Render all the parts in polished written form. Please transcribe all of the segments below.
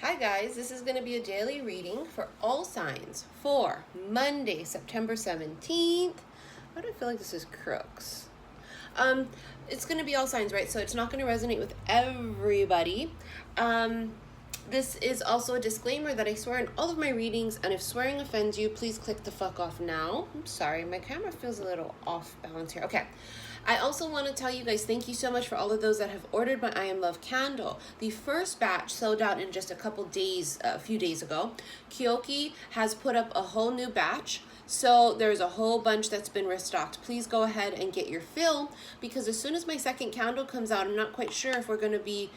Hi guys, this is going to be a daily reading for all signs for Monday, September 17th. Why do I feel like this is crooks? It's going to be all signs, right? So it's not going to resonate with everybody. This is also a disclaimer that I swear in all of my readings, and if swearing offends you, please click the fuck off now. I'm sorry, my camera feels a little off balance here. Okay. I also want to tell you guys, thank you so much for all of those that have ordered my I Am Love candle. The first batch sold out in just a few days ago. Keoki has put up a whole new batch. So there's a whole bunch that's been restocked. Please go ahead and get your fill, because as soon as my second candle comes out, I'm not quite sure if we're going to be,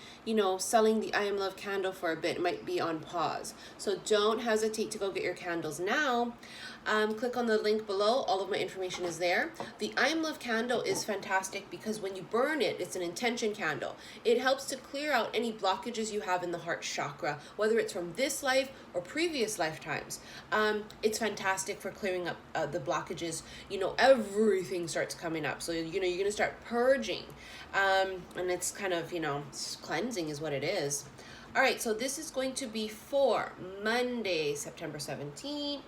selling the I Am Love candle for a bit. It might be on pause. So don't hesitate to go get your candles now. Click on the link below. All of my information is there. The I Am Love candle is fantastic because when you burn it, it's an intention candle. It helps to clear out any blockages you have in the heart chakra, whether it's from this life or previous lifetimes. It's fantastic for clearing up the blockages. Everything starts coming up. So, you're going to start purging. And it's kind of, cleansing is what it is. All right, so this is going to be for Monday, September 17th.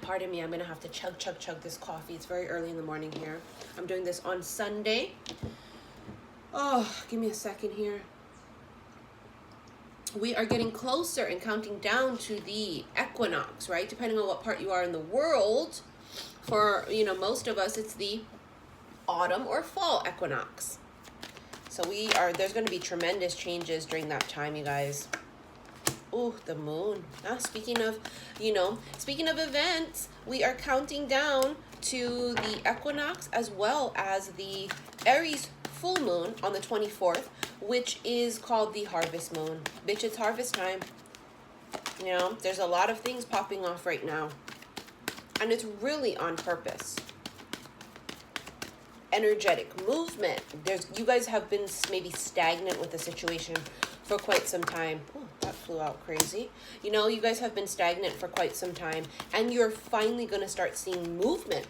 Pardon me, I'm going to have to chug this coffee. It's very early in the morning here. I'm doing this on Sunday. Oh, give me a second here. We are getting closer and counting down to the equinox, right? Depending on what part you are in the world. For, most of us, it's the autumn or fall equinox. So there's going to be tremendous changes during that time, you guys. Oh, the moon. Speaking of events, we are counting down to the equinox as well as the Aries full moon on the 24th, which is called the harvest moon. Bitch, it's harvest time. There's a lot of things popping off right now. And it's really on purpose. Energetic movement. You guys have been maybe stagnant with the situation for quite some time. Ooh, that flew out crazy. You guys have been stagnant for quite some time, and you're finally going to start seeing movement,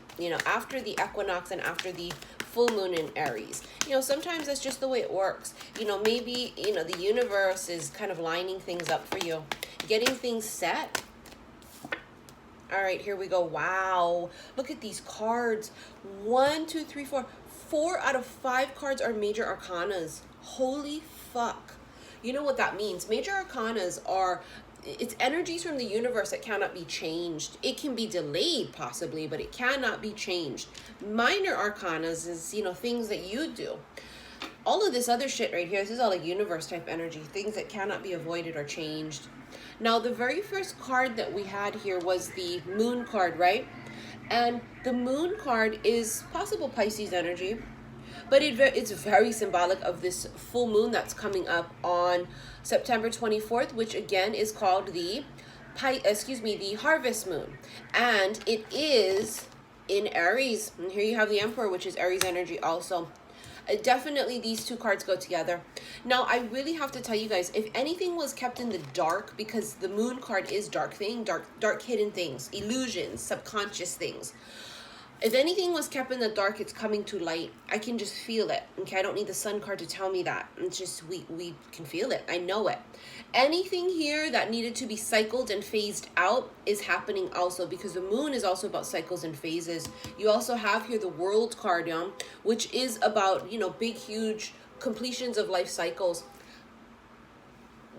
after the equinox and after the full moon in Aries. Sometimes that's just the way it works. Maybe, the universe is kind of lining things up for you, getting things set. All right, here we go. Wow. Look at these cards. 1, 2, 3, 4. 4 out of 5 cards are major arcanas. Holy fuck. You know what that means? Major arcanas it's energies from the universe that cannot be changed. It can be delayed possibly, but it cannot be changed. Minor arcanas is, things that you do. All of this other shit right here, this is all like universe type energy, things that cannot be avoided or changed. Now, the very first card that we had here was the moon card, right? And the moon card is possible Pisces energy, but it's very symbolic of this full moon that's coming up on September 24th, which again is called the harvest moon. And it is in Aries. And here you have the Emperor, which is Aries energy also. Definitely these two cards go together. Now, I really have to tell you guys, if anything was kept in the dark, because the moon card is dark hidden things, illusions, subconscious things. If anything was kept in the dark, it's coming to light. I can just feel it. Okay, I don't need the sun card to tell me that. It's just, we can feel it. I know it. Anything here that needed to be cycled and phased out is happening also, because the moon is also about cycles and phases. You also have here the world card, which is about, big, huge completions of life cycles.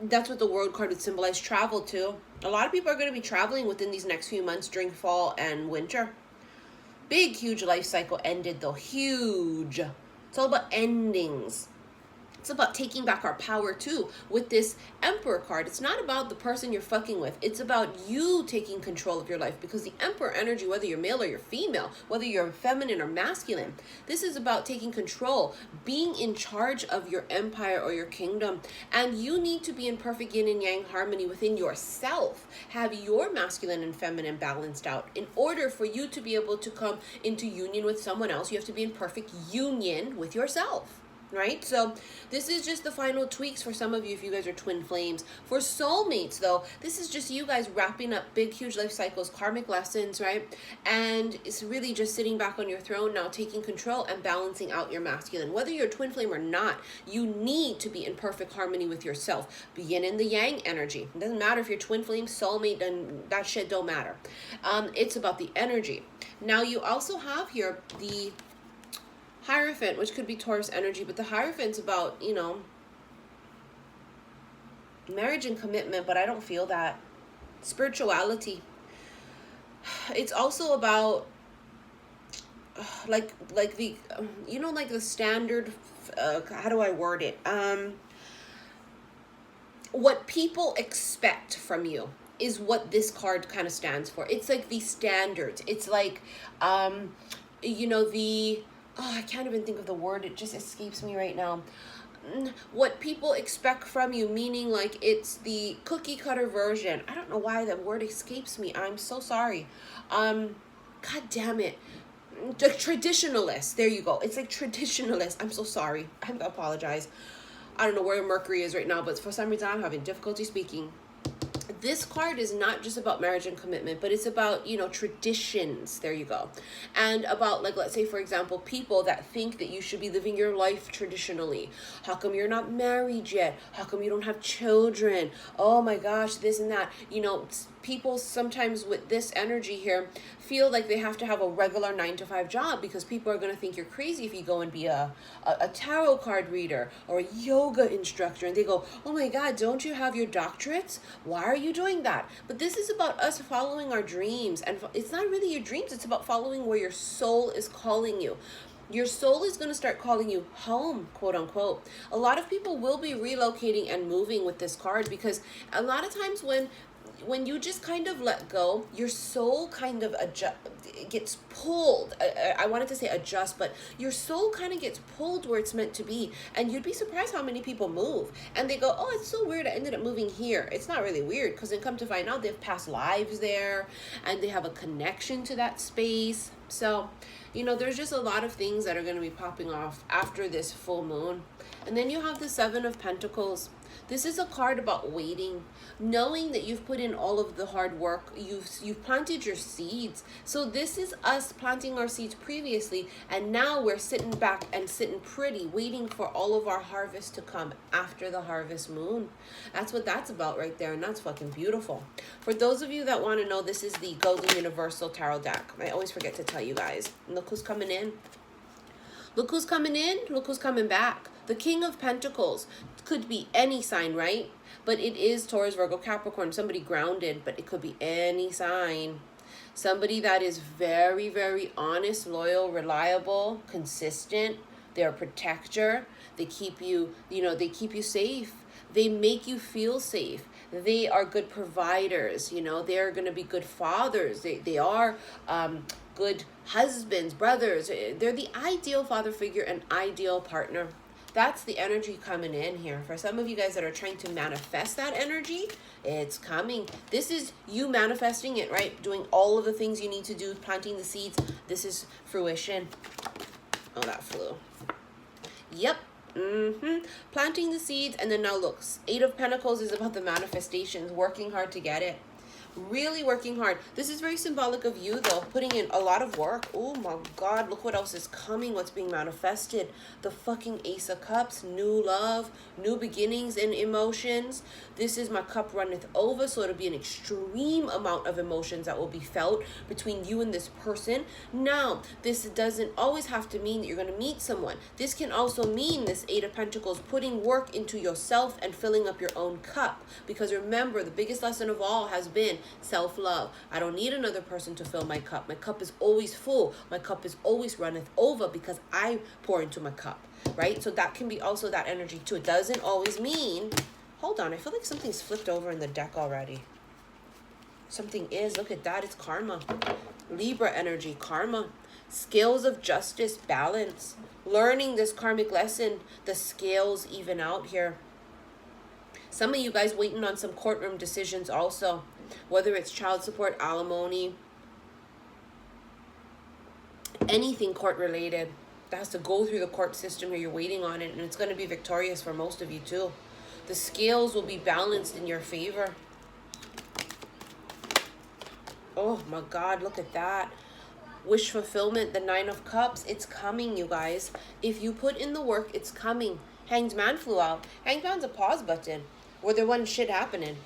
That's what the world card would symbolize. Travel too. A lot of people are going to be traveling within these next few months during fall and winter. Big, huge life cycle ended though. Huge. It's all about endings. It's about taking back our power too with this Emperor card. It's not about the person you're fucking with. It's about you taking control of your life, because the Emperor energy, whether you're male or you're female, whether you're feminine or masculine, this is about taking control, being in charge of your empire or your kingdom. And you need to be in perfect yin and yang harmony within yourself. Have your masculine and feminine balanced out. In order for you to be able to come into union with someone else, you have to be in perfect union with yourself. right? So this is just the final tweaks for some of you if you guys are twin flames. For soulmates, though, this is just you guys wrapping up big, huge life cycles, karmic lessons, right? And it's really just sitting back on your throne now, taking control and balancing out your masculine. Whether you're a twin flame or not, you need to be in perfect harmony with yourself. Be in the yang energy. It doesn't matter if you're twin flame, soulmate, and that shit don't matter. It's about the energy. Now you also have here the Hierophant, which could be Taurus energy, but the Hierophant's about, you know, marriage and commitment, but I don't feel that. Spirituality. It's also about like the, you know, like the standard, how do I word it? What people expect from you is what this card kind of stands for. It's like the standards. It's like, you know, the, oh, I can't even think of the word. It just escapes me right now. What people expect from you, meaning like it's the cookie cutter version. I don't know why that word escapes me. I'm so sorry. God damn it. The traditionalist. There you go. It's like traditionalist. I'm so sorry. I apologize. I don't know where Mercury is right now, but for some reason I'm having difficulty speaking. This card is not just about marriage and commitment, but it's about, you know, traditions. There you go. And about, like, let's say, for example, people that think that you should be living your life traditionally. How come you're not married yet? How come you don't have children? Oh my gosh, this and that. You know, people sometimes with this energy here feel like they have to have a regular 9-to-5 job because people are going to think you're crazy if you go and be a tarot card reader or a yoga instructor, and they go, oh my God, don't you have your doctorates? Why are you doing that? But this is about us following our dreams, and it's not really your dreams. It's about following where your soul is calling you. Your soul is going to start calling you home, quote unquote. A lot of people will be relocating and moving with this card because a lot of times when you just kind of let go, your soul kind of gets pulled. I wanted to say adjust, but your soul kind of gets pulled where it's meant to be. And you'd be surprised how many people move. And they go, oh, it's so weird, I ended up moving here. It's not really weird because then come to find out they've past lives there and they have a connection to that space. So, you know, there's just a lot of things that are going to be popping off after this full moon. And then you have the Seven of Pentacles. This is a card about waiting, knowing that you've put in all of the hard work, you've planted your seeds. So this is us planting our seeds previously, and now we're sitting back and sitting pretty, waiting for all of our harvest to come after the harvest moon. That's what that's about right there, and that's fucking beautiful. For those of you that want to know, this is the Golden Universal Tarot deck. I always forget to tell you guys. And look who's coming in. Look who's coming in. Look who's coming back. The King of Pentacles could be any sign, right? But it is Taurus, Virgo, Capricorn, somebody grounded, but it could be any sign. Somebody that is very, very honest, loyal, reliable, consistent. They're a protector. They keep you, you know, they keep you safe. They make you feel safe. They are good providers, you know. They're going to be good fathers. They are good husbands, brothers. They're the ideal father figure and ideal partner. That's the energy coming in here. For some of you guys that are trying to manifest that energy, it's coming. This is you manifesting it, right? Doing all of the things you need to do, planting the seeds. This is fruition. Oh, that flew. Yep. Planting the seeds, and then now look, Eight of Pentacles is about the manifestations, working hard to get it. Really working hard. This is very symbolic of you, though, putting in a lot of work. Oh my God, look what else is coming, what's being manifested. The fucking Ace of Cups, new love, new beginnings and emotions. This is my cup runneth over, so it'll be an extreme amount of emotions that will be felt between you and this person. Now, this doesn't always have to mean that you're going to meet someone. This can also mean, this Eight of Pentacles, putting work into yourself and filling up your own cup. Because remember, the biggest lesson of all has been self-love. I don't need another person to fill my cup. My cup is always full. My cup is always runneth over because I pour into my cup, right? So that can be also that energy too. It doesn't always mean, hold on, I feel like something's flipped over in the deck already. Something is, look at that, it's karma. Libra energy, karma. Scales of justice, balance. Learning this karmic lesson, the scales even out here. Some of you guys waiting on some courtroom decisions also. Whether it's child support, alimony, anything court related. that has to go through the court system here. You're waiting on it, and it's going to be victorious for most of you too. The scales will be balanced in your favor. Oh my God, look at that. Wish fulfillment, the 9 of Cups. It's coming, you guys. If you put in the work, it's coming. Hanged Man flew out. Hanged Man's a pause button. Where there wasn't shit happening.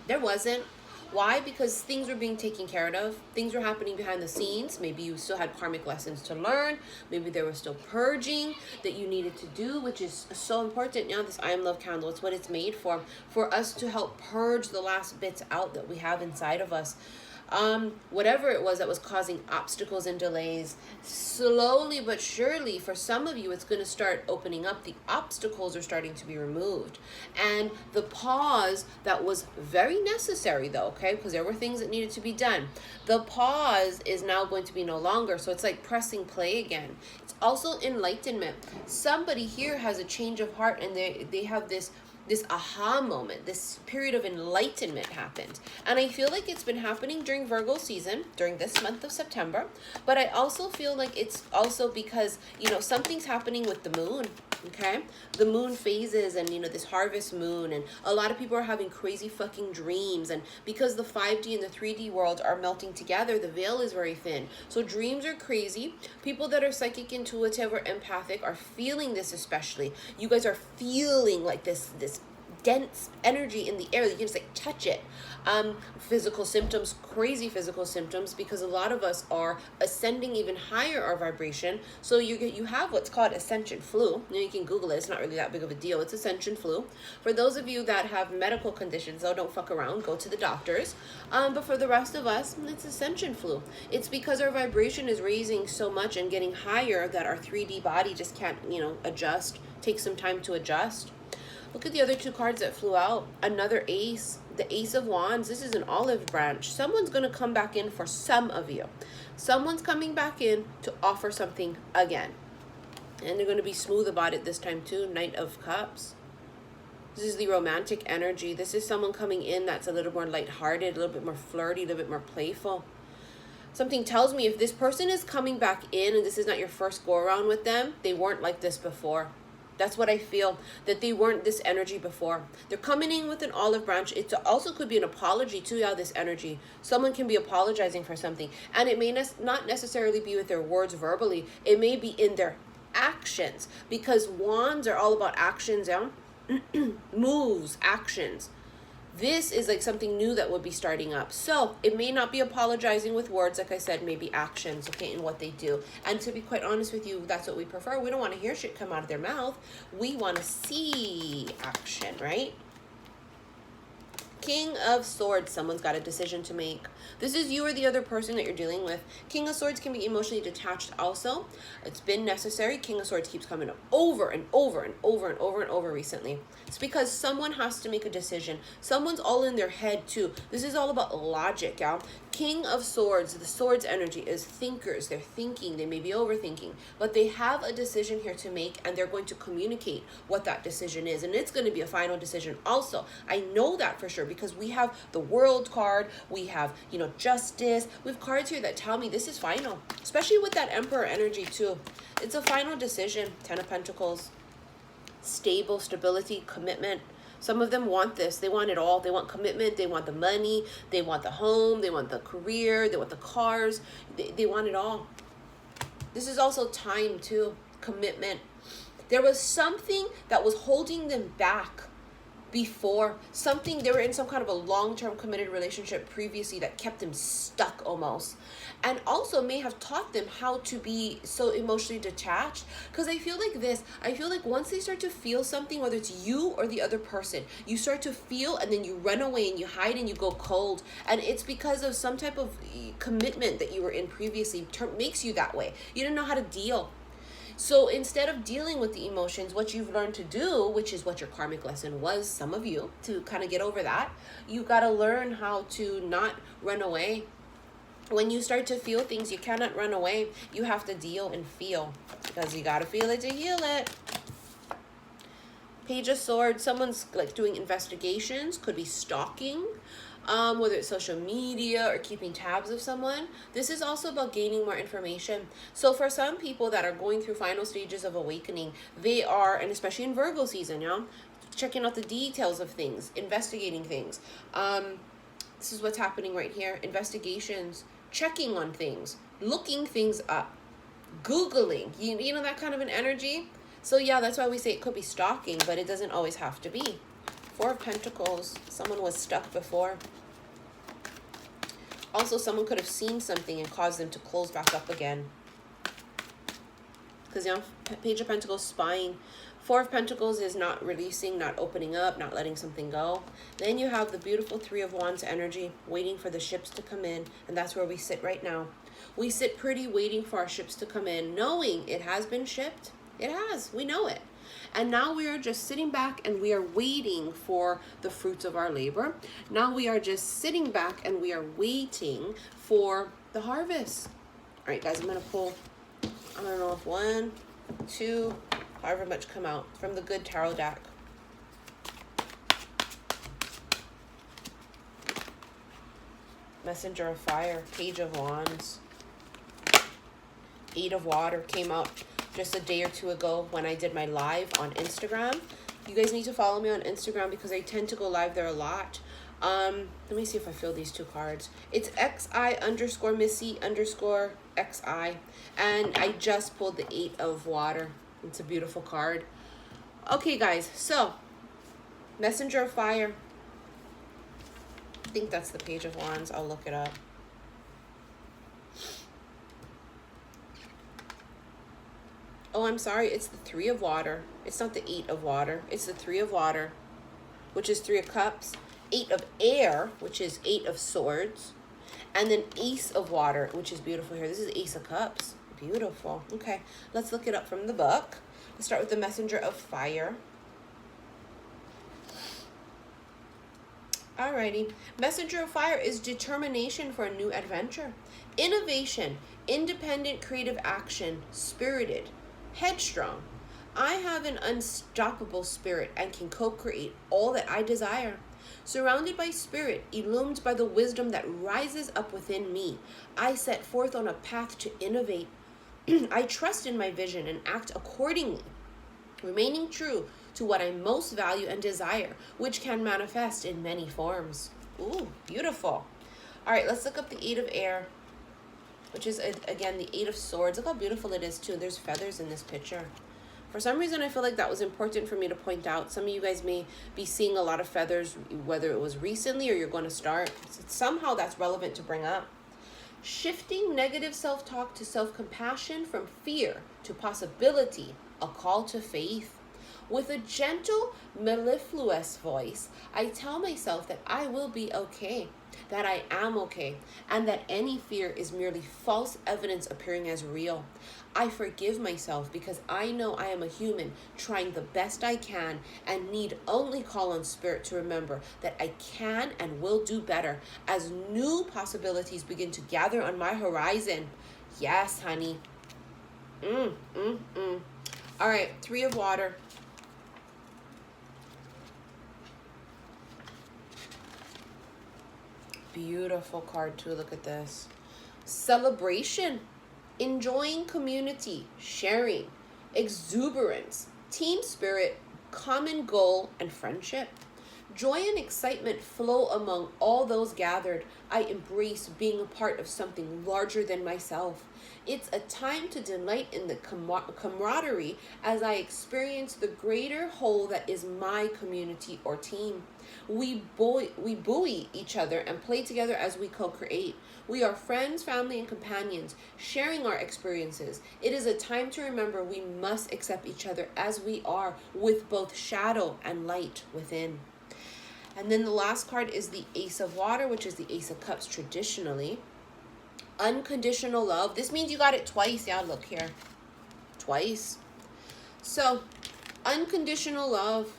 There wasn't. Why? Because things were being taken care of. Things were happening behind the scenes. Maybe you still had karmic lessons to learn. Maybe there was still purging that you needed to do, which is so important. Now, this I Am Love candle, it's what it's made for us to help purge the last bits out that we have inside of us. Whatever it was that was causing obstacles and delays, slowly but surely, for some of you, it's going to start opening up. The obstacles are starting to be removed. And the pause that was very necessary, though, okay, because there were things that needed to be done. The pause is now going to be no longer. So it's like pressing play again. It's also enlightenment. Somebody here has a change of heart, and they have this aha moment, this period of enlightenment happened. And I feel like it's been happening during Virgo season, during this month of September. But I also feel like it's also because, you know, something's happening with the moon, okay? The moon phases and, you know, this harvest moon. And a lot of people are having crazy fucking dreams. And because the 5D and the 3D world are melting together, the veil is very thin. So dreams are crazy. People that are psychic, intuitive, or empathic are feeling this especially. You guys are feeling like this dense energy in the air. You can just like touch it. Physical symptoms, crazy physical symptoms, because a lot of us are ascending even higher our vibration. So you have what's called ascension flu. You know, you can Google it. It's not really that big of a deal. It's ascension flu. For those of you that have medical conditions, though, don't fuck around. Go to the doctors. But for the rest of us, it's ascension flu. It's because our vibration is raising so much and getting higher that our 3D body just can't, you know, adjust. Takes some time to adjust. Look at the other 2 cards that flew out. Another ace, the Ace of Wands. This is an olive branch. Someone's going to come back in for some of you. Someone's coming back in to offer something again. And they're going to be smooth about it this time too. Knight of Cups. This is the romantic energy. This is someone coming in that's a little more lighthearted, a little bit more flirty, a little bit more playful. Something tells me if this person is coming back in and this is not your first go around with them, they weren't like this before. That's what I feel, that they weren't this energy before. They're coming in with an olive branch. It also could be an apology too, yeah, this energy. Someone can be apologizing for something. And it may not necessarily be with their words verbally. It may be in their actions. Because wands are all about actions, yeah? Moves, actions. This is like something new that would be starting up. So it may not be apologizing with words, like I said, maybe actions, okay, in what they do. And to be quite honest with you, that's what we prefer. We don't want to hear shit come out of their mouth. We want to see action, right? King of Swords, someone's got a decision to make. This is you or the other person that you're dealing with. King of Swords can be emotionally detached also. It's been necessary. King of Swords keeps coming up over and over and over and over and over recently. It's because someone has to make a decision. Someone's all in their head too. This is all about logic, y'all. King of Swords, the Swords energy is thinkers. They're thinking. They may be overthinking. But they have a decision here to make, and they're going to communicate what that decision is. And it's going to be a final decision also. I know that for sure because we have the World card. We have, you know, Justice. We have cards here that tell me this is final. Especially with that Emperor energy too. It's a final decision. 10 of Pentacles. Stable, stability, commitment. Some of them want this. They want it all. They want commitment. They want the money. They want the home. They want the career. They want the cars. They want it all. This is also time too. Commitment. There was something that was holding them back before. Something, they were in some kind of a long-term committed relationship previously that kept them stuck almost. And also may have taught them how to be so emotionally detached. Because I feel like this, I feel like once they start to feel something, whether it's you or the other person, you start to feel and then you run away and you hide and you go cold. And it's because of some type of commitment that you were in previously makes you that way. You didn't know how to deal. So instead of dealing with the emotions, what you've learned to do, which is what your karmic lesson was, some of you, to kind of get over that, you got to learn how to not run away. When you start to feel things, you cannot run away. You have to deal and feel because you got to feel it to heal it. Page of Swords, someone's like doing investigations, could be stalking. whether it's social media or keeping tabs of someone. This is also about gaining more information. So for some people that are going through final stages of awakening, they are, and especially in Virgo season, you know, checking out the details of things, investigating things. This is what's happening right here. Investigations, checking on things, looking things up, Googling, you know, that kind of an energy. So yeah, that's why we say it could be stalking, but it doesn't always have to be. Four of Pentacles, someone was stuck before. Also, someone could have seen something and caused them to close back up again. Because, you know, Page of Pentacles, spying. Four of Pentacles is not releasing, not opening up, not letting something go. Then you have the beautiful Three of Wands energy, waiting for the ships to come in. And that's where we sit right now. We sit pretty waiting for our ships to come in, knowing it has been shipped. It has. We know it. And now we are just sitting back and we are waiting for the fruits of our labor. Now we are just sitting back and we are waiting for the harvest. All right, guys, I'm going to pull, I don't know if 1, 2, however much come out from the good tarot deck. Messenger of Fire, Page of Wands. 8 of Water came out just a day or two ago when I did my live on Instagram. You guys need to follow me on Instagram because I tend to go live there a lot. Let me see if I feel these two cards. It's XI_Missy_XI. And I just pulled the 8 of Water. It's a beautiful card. Okay, guys. So, Messenger of Fire. I think that's the Page of Wands. I'll look it up. Oh, I'm sorry. It's the 3 of Water. It's not the 8 of Water. It's the 3 of Water, which is 3 of Cups. 8 of Air, which is 8 of Swords. And then Ace of Water, which is beautiful here. This is Ace of Cups. Beautiful. Okay, let's look it up from the book. Let's start with the Messenger of Fire. Alrighty. Messenger of Fire is determination for a new adventure. Innovation, independent creative action, spirited, headstrong. I have an unstoppable spirit and can co-create all that I desire. Surrounded by spirit, illumined by the wisdom that rises up within me, I set forth on a path to innovate. I trust in my vision and act accordingly, remaining true to what I most value and desire, which can manifest in many forms. Ooh, beautiful. All right, let's look up the 8 of Air, which is, again, the 8 of Swords. Look how beautiful it is, too. There's feathers in this picture. For some reason, I feel like that was important for me to point out. Some of you guys may be seeing a lot of feathers, whether it was recently or you're going to start. Somehow that's relevant to bring up. Shifting negative self-talk to self-compassion, from fear to possibility, a call to faith. With a gentle, mellifluous voice, I tell myself that I will be okay, that I am okay, and that any fear is merely false evidence appearing as real. I forgive myself because I know I am a human trying the best I can and need only call on spirit to remember that I can and will do better as new possibilities begin to gather on my horizon. Yes, honey. All right, 3 of Water. Beautiful card too. Look at this. Celebration. Enjoying community, sharing, exuberance, team spirit, common goal, and friendship. Joy and excitement flow among all those gathered. I embrace being a part of something larger than myself. It's a time to delight in the camaraderie as I experience the greater whole that is my community or team. We buoy each other and play together as we co-create. We are friends, family, and companions, sharing our experiences. It is a time to remember we must accept each other as we are, with both shadow and light within. And then the last card is the Ace of Water, which is the Ace of Cups traditionally. Unconditional love. This means you got it twice. Yeah, look here. Twice. So, unconditional love,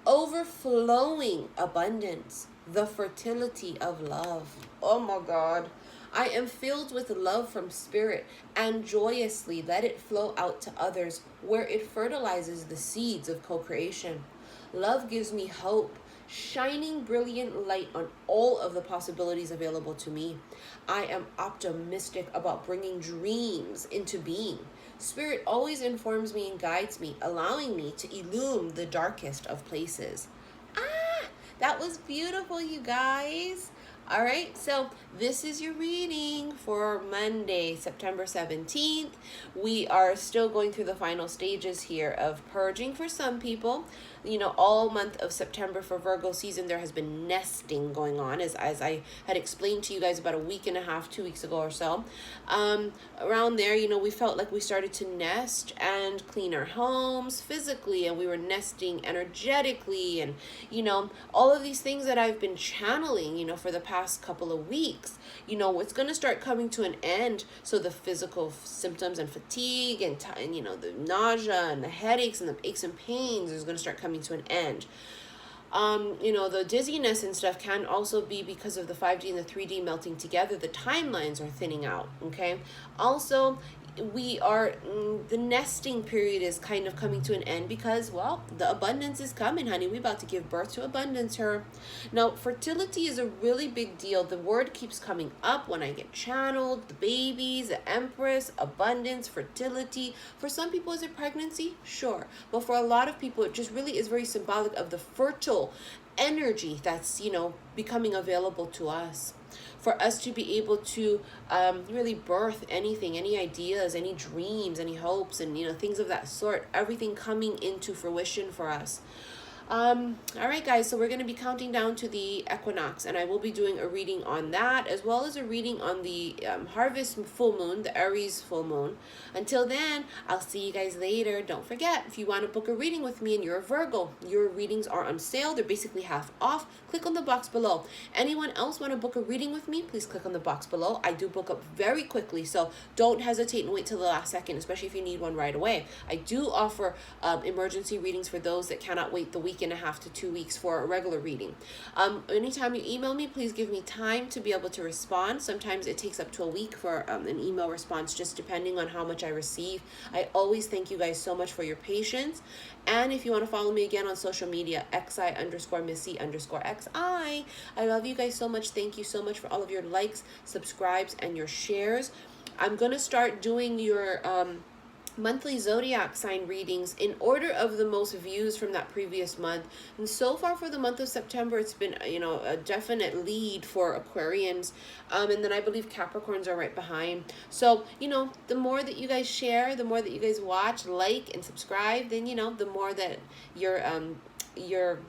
overflowing abundance, the fertility of love. Oh my God. I am filled with love from spirit and joyously let it flow out to others where it fertilizes the seeds of co-creation. Love gives me hope, shining brilliant light on all of the possibilities available to me. I am optimistic about bringing dreams into being. Spirit always informs me and guides me, allowing me to illume the darkest of places. That was beautiful, you guys. All right, so this is your reading for Monday, September 17th. We are still going through the final stages here of purging for some people. You know, all month of September for Virgo season, there has been nesting going on, as I had explained to you guys about a week and a half, 2 weeks ago or so. Around there, you know, we felt like we started to nest and clean our homes physically, and we were nesting energetically, and, you know, all of these things that I've been channeling, you know, for the past couple of weeks, you know, it's going to start coming to an end. So the physical symptoms and fatigue and you know, the nausea and the headaches and the aches and pains is going to start coming to an end. You know, the dizziness and stuff can also be because of the 5D and the 3D melting together. The timelines are thinning out, okay? Also, the nesting period is kind of coming to an end because, well, the abundance is coming, honey. We're about to give birth to abundance here. Now, fertility is a really big deal. The word keeps coming up when I get channeled. The babies, the empress, abundance, fertility. For some people, is it pregnancy? Sure. But for a lot of people, it just really is very symbolic of the fertile energy that's, you know, becoming available to us. For us to be able to really birth anything, any ideas, any dreams, any hopes, and, you know, things of that sort, everything coming into fruition for us. All right, guys, so we're going to be counting down to the equinox, and I will be doing a reading on that, as well as a reading on the harvest full moon, the Aries full moon. Until then, I'll see you guys later. Don't forget, if you want to book a reading with me and you're a Virgo, your readings are on sale. They're basically half off. Click on the box below. Anyone else want to book a reading with me? Please click on the box below. I do book up very quickly, so don't hesitate and wait till the last second, especially if you need one right away. I do offer emergency readings for those that cannot wait the week and a half to 2 weeks for a regular reading. Anytime you email me, please give me time to be able to respond. Sometimes it takes up to a week for an email response, just depending on how much I receive. I always thank you guys so much for your patience. And if you want to follow me again on social media, xi_missy_xi. I love you guys so much. Thank you so much for all of your likes, subscribes, and your shares. I'm going to start doing your monthly zodiac sign readings in order of the most views from that previous month. And so far for the month of September, it's been, you know, a definite lead for Aquarians. And then I believe Capricorns are right behind. So, you know, the more that you guys share, the more that you guys watch, like, and subscribe, then, you know, the more that your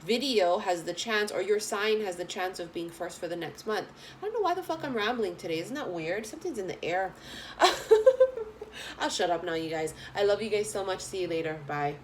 video has the chance, or your sign has the chance of being first for the next month. I don't know why the fuck I'm rambling today. Isn't that weird? Something's in the air. I'll shut up now, you guys. I love you guys so much. See you later. Bye.